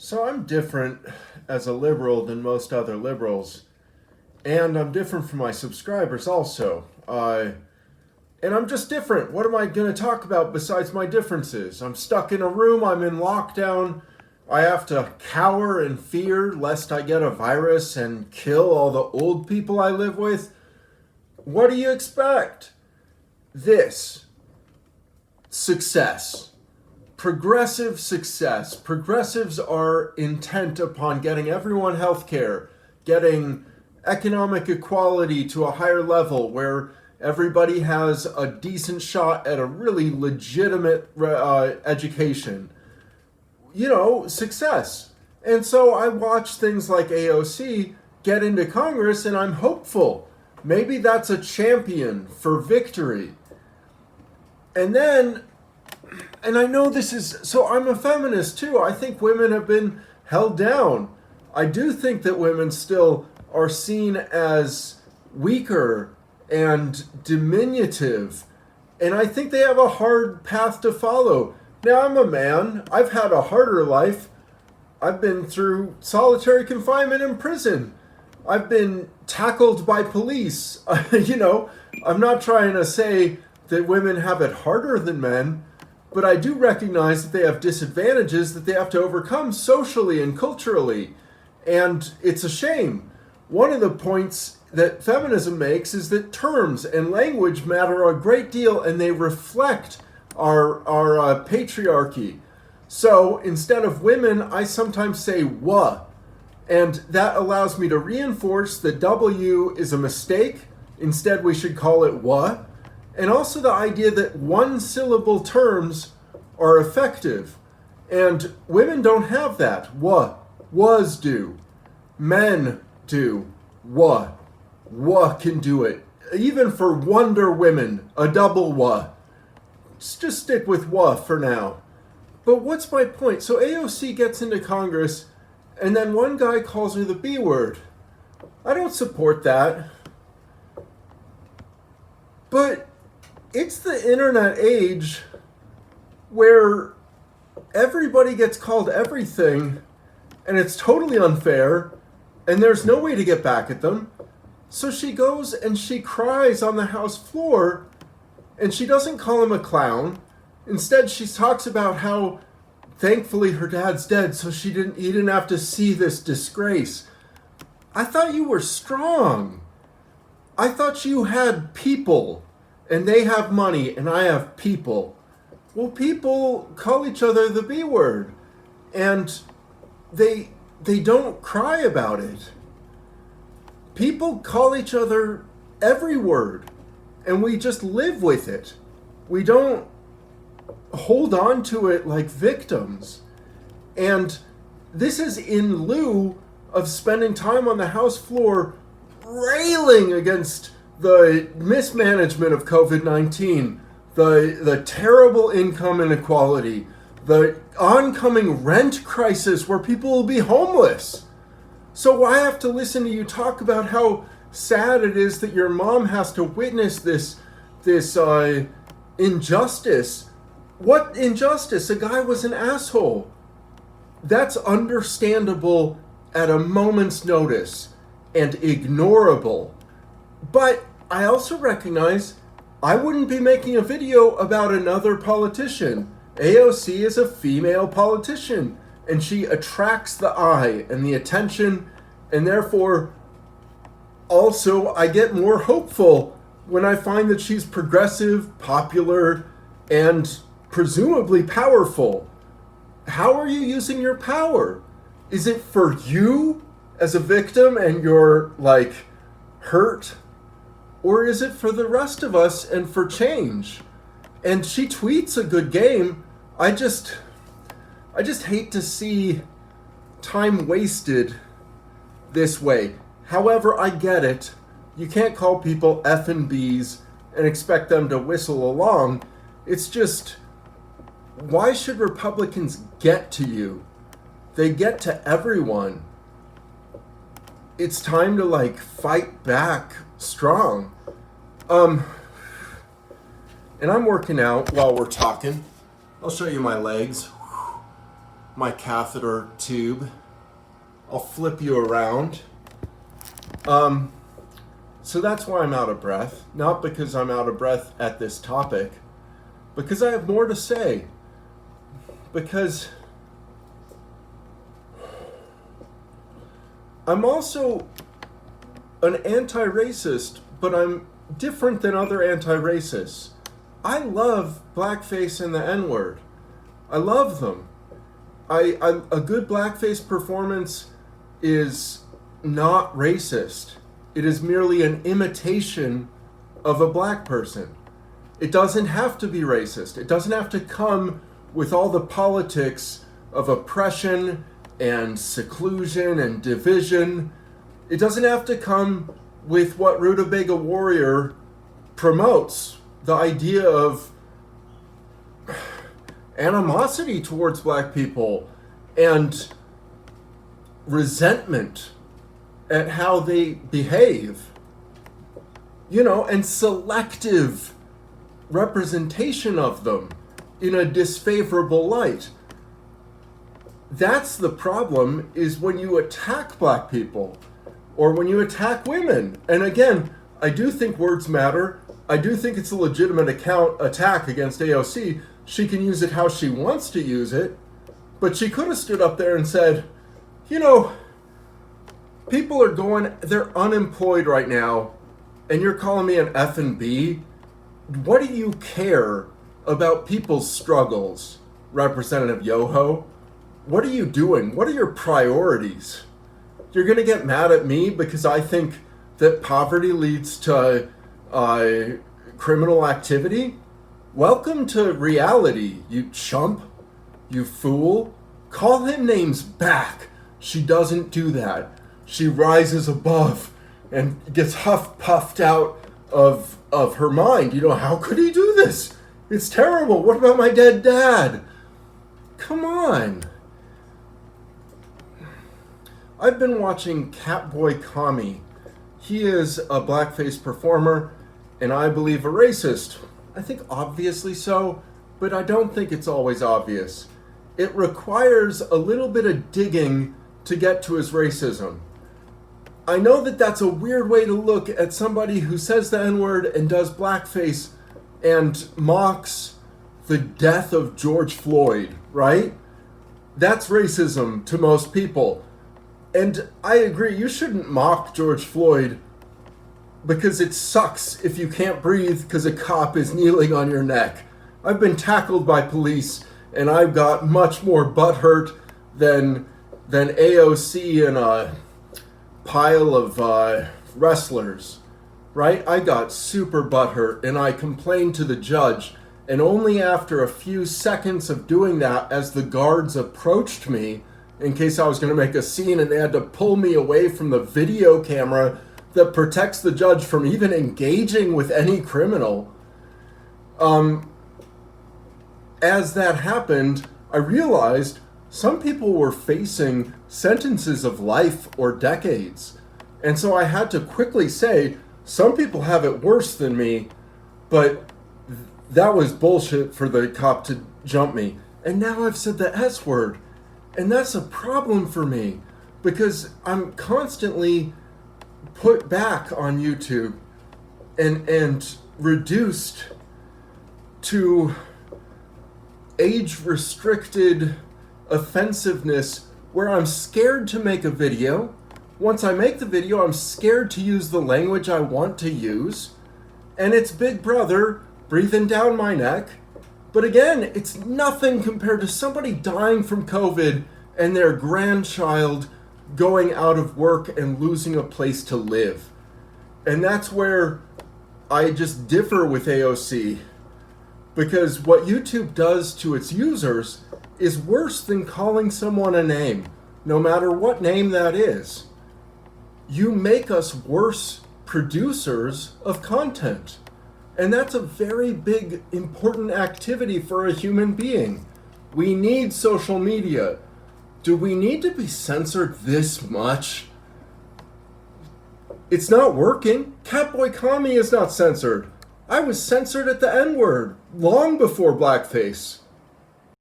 So I'm different as a liberal than most other liberals, and I'm different from my subscribers also. And I'm just different. What am I going to talk about besides my differences? I'm stuck in a room, I'm in lockdown. I have to cower in fear lest I get a virus and kill all the old people I live with. What do you expect? This success. Progressive success. Progressives are intent upon getting everyone health care, getting economic equality to a higher level where everybody has a decent shot at a really legitimate education. Success. And so I watch things like AOC get into Congress and I'm hopeful. Maybe that's a champion for victory. And then and I know this is so I'm a feminist too. I think women have been held down. I do think that women still are seen as weaker and diminutive, and I think they have a hard path to follow. Now, I'm a man. I've had a harder life. I've been through solitary confinement in prison. I've been tackled by police. I'm not trying to say that women have it harder than men, but I do recognize that they have disadvantages that they have to overcome socially and culturally. And it's a shame. One of the points that feminism makes is that terms and language matter a great deal and they reflect our patriarchy. So instead of women, I sometimes say "wa," and that allows me to reinforce that W is a mistake. Instead, we should call it "wa." And also the idea that one syllable terms are effective. And women don't have that. Wa, was do. Men do. Wa. Wa can do it. Even for Wonder Women, a double wa. Just stick with wa for now. But what's my point? So AOC gets into Congress, and then one guy calls her the B word. I don't support that. But it's the internet age where everybody gets called everything and it's totally unfair and there's no way to get back at them. So she goes and she cries on the House floor and she doesn't call him a clown. Instead, she talks about how thankfully her dad's dead so he didn't have to see this disgrace. I thought you were strong. I thought you had people. And they have money, and I have people. Well, people call each other the B word, and they don't cry about it. People call each other every word, and we just live with it. We don't hold on to it like victims. And this is in lieu of spending time on the House floor railing against the mismanagement of COVID-19, the terrible income inequality, the oncoming rent crisis where people will be homeless. So I have to listen to you talk about how sad it is that your mom has to witness this injustice. What injustice? A guy was an asshole. That's understandable at a moment's notice and ignorable. But I also recognize I wouldn't be making a video about another politician. AOC is a female politician, and she attracts the eye and the attention, and therefore also I get more hopeful when I find that she's progressive, popular, and presumably powerful. How are you using your power? Is it for you as a victim and you're hurt? Or is it for the rest of us and for change? And she tweets a good game. I just hate to see time wasted this way. However, I get it. You can't call people F and B's and expect them to whistle along. It's just, why should Republicans get to you? They get to everyone. It's time to fight back strong. And I'm working out while we're talking. I'll show you my legs. my catheter tube. I'll flip you around. So that's why I'm out of breath. Not because I'm out of breath at this topic, because I have more to say. Because I'm also an anti-racist, but I'm different than other anti-racists. I love blackface and the N-word. I love them. A good blackface performance is not racist. It is merely an imitation of a black person. It doesn't have to be racist. It doesn't have to come with all the politics of oppression and seclusion and division. It doesn't have to come with what Rutabaga Warrior promotes, the idea of animosity towards black people and resentment at how they behave, and selective representation of them in a disfavorable light. That's the problem, is when you attack black people or when you attack women. And again, I do think words matter. I do think it's a legitimate attack against AOC. She can use it how she wants to use it, but she could have stood up there and said, people are they're unemployed right now, and you're calling me an F and B? What do you care about people's struggles, Representative Yoho? What are you doing? What are your priorities? You're going to get mad at me because I think that poverty leads to criminal activity? Welcome to reality, you chump, you fool. Call him names back. She doesn't do that. She rises above and gets puffed out of her mind. How could he do this? It's terrible. What about my dead dad? Come on. I've been watching Catboy Kami. He is a blackface performer, and I believe a racist. I think obviously so, but I don't think it's always obvious. It requires a little bit of digging to get to his racism. I know that that's a weird way to look at somebody who says the N-word and does blackface and mocks the death of George Floyd, right? That's racism to most people. And I agree, you shouldn't mock George Floyd because it sucks if you can't breathe because a cop is kneeling on your neck. I've been tackled by police and I've got much more butthurt than AOC and a pile of wrestlers, right? I got super butthurt and I complained to the judge, and only after a few seconds of doing that, as the guards approached me in case I was going to make a scene and they had to pull me away from the video camera that protects the judge from even engaging with any criminal. As that happened, I realized some people were facing sentences of life or decades. And so I had to quickly say, some people have it worse than me, but that was bullshit for the cop to jump me. And now I've said the S word. And that's a problem for me because I'm constantly put back on YouTube and reduced to age-restricted offensiveness where I'm scared to make a video. Once I make the video, I'm scared to use the language I want to use. And it's Big Brother breathing down my neck. But again, it's nothing compared to somebody dying from COVID and their grandchild going out of work and losing a place to live. And that's where I just differ with AOC. Because what YouTube does to its users is worse than calling someone a name, no matter what name that is. You make us worse producers of content. And that's a very big, important activity for a human being. We need social media. Do we need to be censored this much? It's not working. Catboy Kami is not censored. I was censored at the N-word long before blackface.